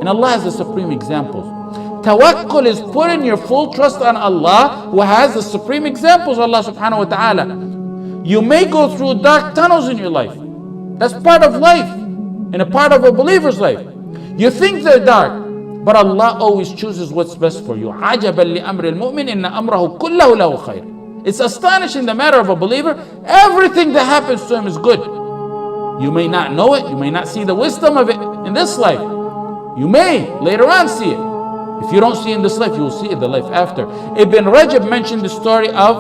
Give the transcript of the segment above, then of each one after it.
And Allah has the supreme examples. Tawakkul is putting your full trust on Allah, who has the supreme examples, Allah subhanahu wa ta'ala. You may go through dark tunnels in your life. That's part of life and a part of a believer's life. You think they're dark, but Allah always chooses what's best for you. عَجَبًا لِأَمْرِ الْمُؤْمِنِ إِنَّ أَمْرَهُ كُلَّهُ لَهُ خَيْرٌ. It's astonishing the matter of a believer. Everything that happens to him is good. You may not know it. You may not see the wisdom of it in this life. You may later on see it. If you don't see it in this life, you will see it in the life after. Ibn Rajab mentioned the story of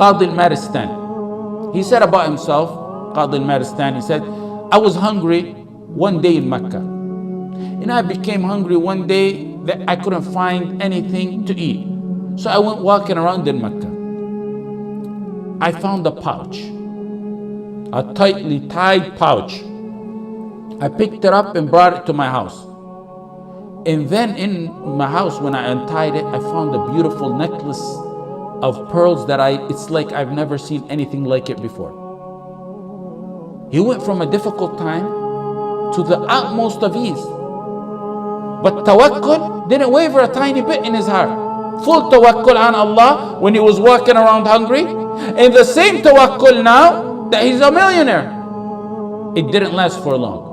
Qadil Maristan. He said about himself, Qadil Maristan, he said, I was hungry one day in Mecca. And I became hungry one day that I couldn't find anything to eat. So I went walking around in Mecca. I found a pouch, a tightly tied pouch. I picked it up and brought it to my house. And then in my house, when I untied it, I found a beautiful necklace of pearls that it's like I've never seen anything like it before. He went from a difficult time to the utmost of ease. But tawakkul didn't waver a tiny bit in his heart. Full tawakkul on Allah when he was walking around hungry. And the same tawakkul now that he's a millionaire. It didn't last for long.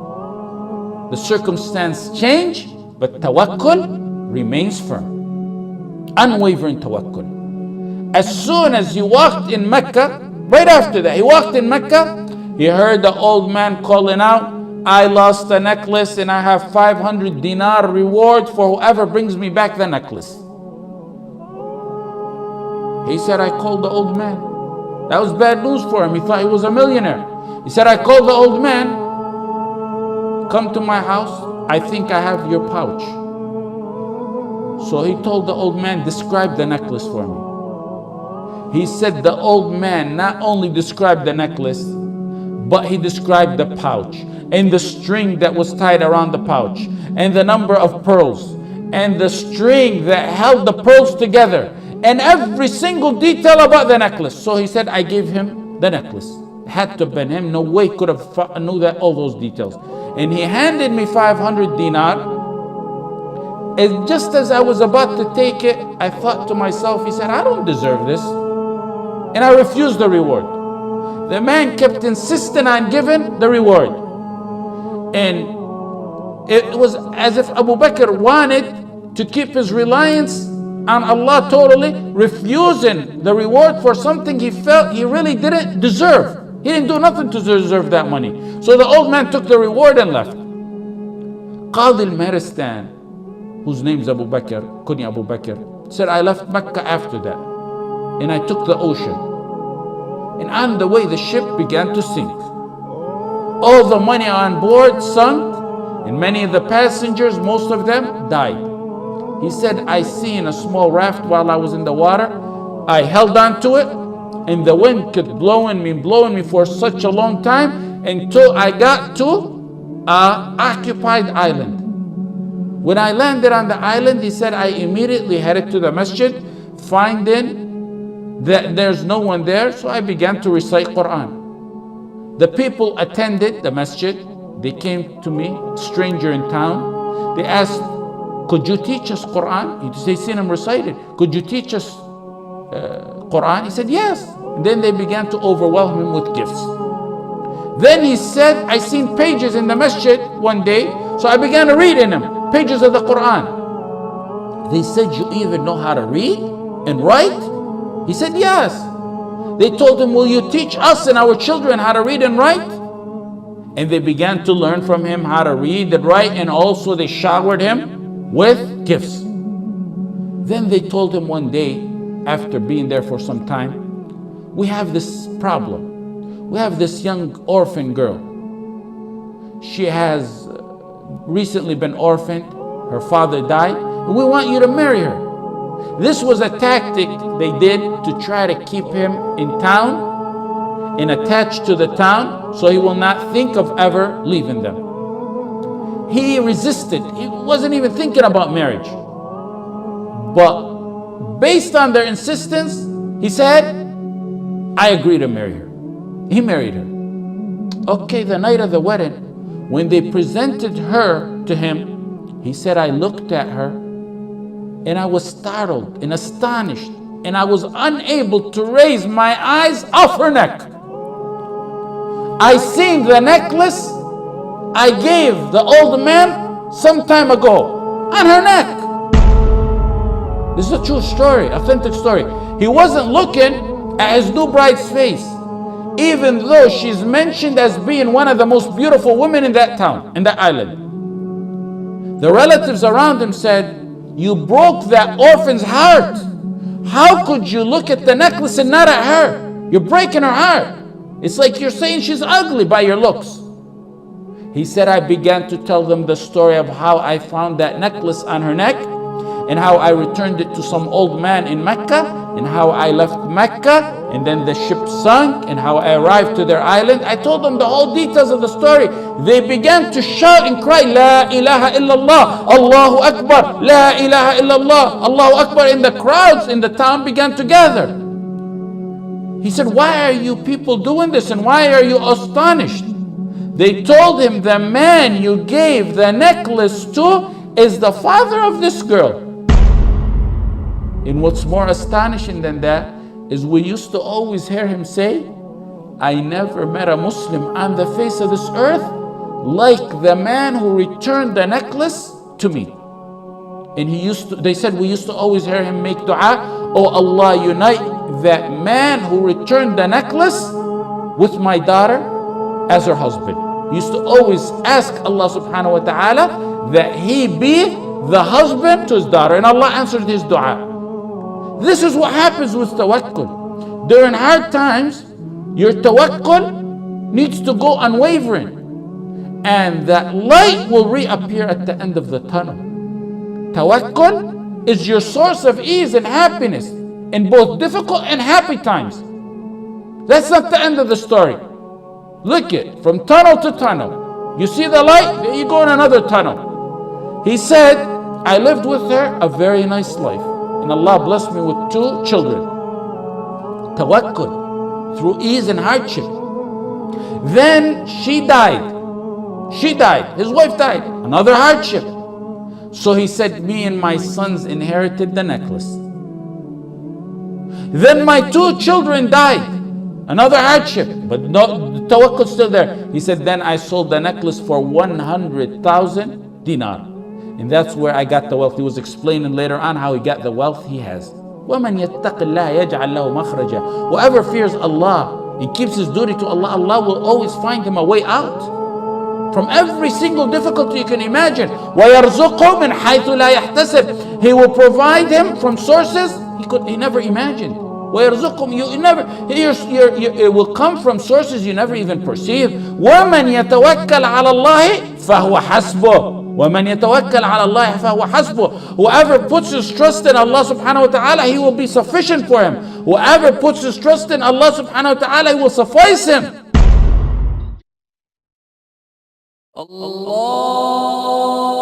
The circumstance changed, but tawakkul remains firm. Unwavering tawakkul. As soon as he walked in Mecca, right after that, he walked in Mecca, he heard the old man calling out, I lost the necklace and I have 500 dinar reward for whoever brings me back the necklace. He said, I called the old man. That was bad news for him. He thought he was a millionaire. He said, I called the old man. Come to my house. I think I have your pouch. So he told the old man, describe the necklace for me. He said the old man not only described the necklace, but he described the pouch and the string that was tied around the pouch and the number of pearls and the string that held the pearls together and every single detail about the necklace. So he said, I gave him the necklace. Had to have been him. No way could have knew that all those details. And he handed me 500 dinar. And just as I was about to take it, I thought to myself, he said, I don't deserve this. And I refused the reward. The man kept insisting on giving the reward. And it was as if Abu Bakr wanted to keep his reliance on Allah totally, refusing the reward for something he felt he really didn't deserve. He didn't do nothing to deserve that money. So the old man took the reward and left. Qadil Maristan, whose name is Abu Bakr, Kunya Abu Bakr, said, I left Mecca after that. And I took the ocean. And on the way, the ship began to sink. All the money on board sunk, and many of the passengers, most of them, died. He said, I seen a small raft while I was in the water. I held on to it, and the wind kept blowing me for such a long time until I got to an occupied island. When I landed on the island, he said, I immediately headed to the masjid, finding that there's no one there, so I began to recite Quran. The people attended the masjid. They came to me, stranger in town. They asked, could you teach us Quran? They seen him recited. Could you teach us Quran? He said, yes. And then they began to overwhelm him with gifts. Then he said, I seen pages in the masjid one day, so I began to read in them, pages of the Quran. They said, you even know how to read and write? He said, yes. They told him, will you teach us and our children how to read and write? And they began to learn from him how to read and write, and also they showered him with gifts. Then they told him one day, after being there for some time, we have this problem. We have this young orphan girl. She has recently been orphaned. Her father died. And we want you to marry her. This was a tactic they did to try to keep him in town and attached to the town so he will not think of ever leaving them. He resisted. He wasn't even thinking about marriage. But based on their insistence, he said, I agree to marry her. He married her. Okay, the night of the wedding, When they presented her to him, he said, I looked at her and I was startled and astonished, and I was unable to raise my eyes off her neck. I seen the necklace I gave the old man some time ago on her neck. This is a true story, authentic story. He wasn't looking at his new bride's face, even though she's mentioned as being one of the most beautiful women in that town, in that island. The relatives around him said, you broke that orphan's heart. How could you look at the necklace and not at her? You're breaking her heart. It's like you're saying she's ugly by your looks. He said, I began to tell them the story of how I found that necklace on her neck, and how I returned it to some old man in Mecca, and how I left Mecca, and then the ship sunk, and how I arrived to their island. I told them the whole details of the story. They began to shout and cry, La ilaha illallah, Allahu Akbar, La ilaha illallah, Allahu Akbar. And the crowds in the town began to gather. He said, why are you people doing this, and why are you astonished? They told him, the man you gave the necklace to is the father of this girl. And what's more astonishing than that is we used to always hear him say, I never met a Muslim on the face of this earth like the man who returned the necklace to me. And they said we used to always hear him make dua, oh Allah, unite that man who returned the necklace with my daughter as her husband. He used to always ask Allah subhanahu wa ta'ala that he be the husband to his daughter, and Allah answered his dua. This is what happens with tawakkul. During hard times, your tawakkul needs to go unwavering, and that light will reappear at the end of the tunnel. Tawakkul is your source of ease and happiness in both difficult and happy times. That's not the end of the story. Look it, from tunnel to tunnel. You see the light, there you go in another tunnel. He said, I lived with her a very nice life, and Allah blessed me with 2 children. Tawakkul, through ease and hardship. Then she died. His wife died. Another hardship. So he said, me and my sons inherited the necklace. Then my 2 children died. Another hardship, but no, the tawakkul still there. He said, then I sold the necklace for 100,000 dinar. And that's where I got the wealth. He was explaining later on how he got the wealth he has. وَمَنْ يَتَّقِ اللَّهَ يَجْعَلْ لَهُ مَخْرَجًا. Whoever fears Allah, he keeps his duty to Allah, Allah will always find him a way out from every single difficulty you can imagine. وَيَرْزُقْهُ مِنْ حَيْثُ لَا يَحْتَسِبْ. He will provide him from sources he never imagined. وَيَرْزُقْهُمْ, it will come from sources you never even perceive. وَمَنْ يَتَوَكَّلْ عَلَى اللَّهِ فَهُوَ حَسْبُهُ. وَمَنْ يَتَوَكَّلْ عَلَى اللَّهِ فَهُوَ حَسْبُهُ. Whoever puts his trust in Allah subhanahu wa ta'ala, he will be sufficient for him. Whoever puts his trust in Allah subhanahu wa ta'ala, he will suffice him. Allah